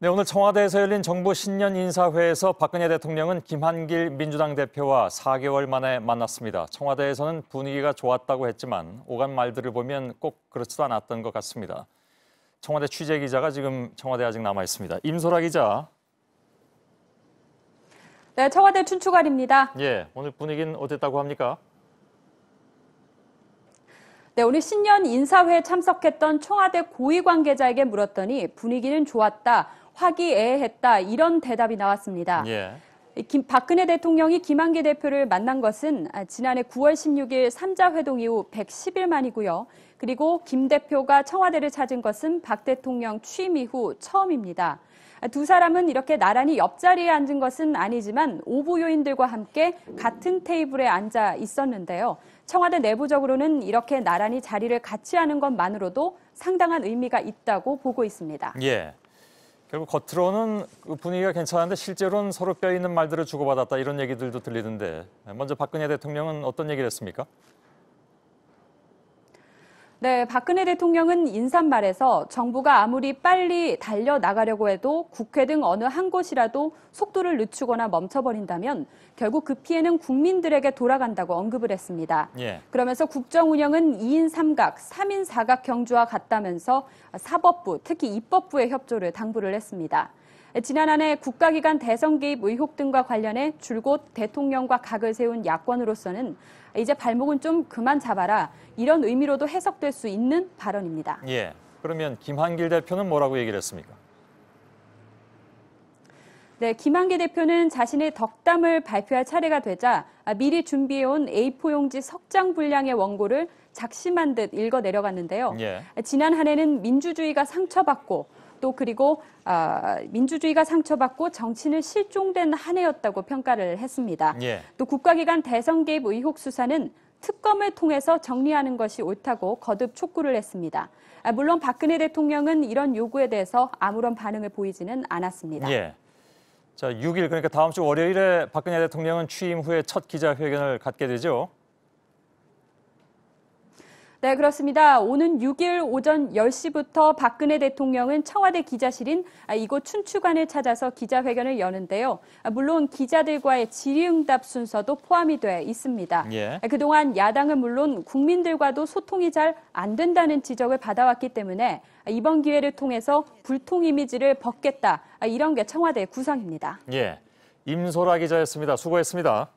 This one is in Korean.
네, 오늘 청와대에서 열린 정부 신년 인사회에서 박근혜 대통령은 김한길 민주당 대표와 4개월 만에 만났습니다. 청와대에서는 분위기가 좋았다고 했지만 오간 말들을 보면 꼭 그렇지도 않았던 것 같습니다. 청와대 취재기자가 지금 청와대에 아직 남아 있습니다. 임소라 기자. 네, 청와대 춘추관입니다. 예, 오늘 분위기는 어땠다고 합니까? 네, 오늘 신년 인사회에 참석했던 청와대 고위 관계자에게 물었더니 분위기는 좋았다, 화기애애했다 이런 대답이 나왔습니다. 예. 박근혜 대통령이 김한길 대표를 만난 것은 지난해 9월 16일 3자 회동 이후 110일 만이고요. 그리고 김 대표가 청와대를 찾은 것은 박 대통령 취임 이후 처음입니다. 두 사람은 이렇게 나란히 옆자리에 앉은 것은 아니지만 오부 요인들과 함께 같은 테이블에 앉아 있었는데요. 청와대 내부적으로는 이렇게 나란히 자리를 같이 하는 것만으로도 상당한 의미가 있다고 보고 있습니다. 예. 결국 겉으로는 분위기가 괜찮은데 실제로는 서로 뼈 있는 말들을 주고받았다 이런 얘기들도 들리던데 먼저 박근혜 대통령은 어떤 얘기를 했습니까? 네, 박근혜 대통령은 인사말에서 정부가 아무리 빨리 달려나가려고 해도 국회 등 어느 한 곳이라도 속도를 늦추거나 멈춰버린다면 결국 그 피해는 국민들에게 돌아간다고 언급을 했습니다. 예. 그러면서 국정 운영은 2인 3각, 3인 4각 경주와 같다면서 사법부, 특히 입법부의 협조를 당부를 했습니다. 지난 한 해 국가기관 대선 개입 의혹 등과 관련해 줄곧 대통령과 각을 세운 야권으로서는 이제 발목은 좀 그만 잡아라 이런 의미로도 해석될 수 있는 발언입니다. 예. 그러면 김한길 대표는 뭐라고 얘기를 했습니까? 네, 김한길 대표는 자신의 덕담을 발표할 차례가 되자 미리 준비해온 A4 용지 석장 분량의 원고를 작심한 듯 읽어 내려갔는데요. 예. 지난 한 해는 민주주의가 상처받고 또 그리고 민주주의가 상처받고 정치는 실종된 한 해였다고 평가를 했습니다. 예. 또 국가기관 대선 개입 의혹 수사는 특검을 통해서 정리하는 것이 옳다고 거듭 촉구를 했습니다. 물론 박근혜 대통령은 이런 요구에 대해서 아무런 반응을 보이지는 않았습니다. 예. 자, 6일 그러니까 다음 주 월요일에 박근혜 대통령은 취임 후에 첫 기자회견을 갖게 되죠. 네, 그렇습니다. 오는 6일 오전 10시부터 박근혜 대통령은 청와대 기자실인 이곳 춘추관을 찾아서 기자회견을 여는데요. 물론 기자들과의 질의응답 순서도 포함이 돼 있습니다. 예. 그동안 야당은 물론 국민들과도 소통이 잘 안 된다는 지적을 받아왔기 때문에 이번 기회를 통해서 불통 이미지를 벗겠다. 이런 게 청와대의 구상입니다. 예. 임소라 기자였습니다. 수고했습니다.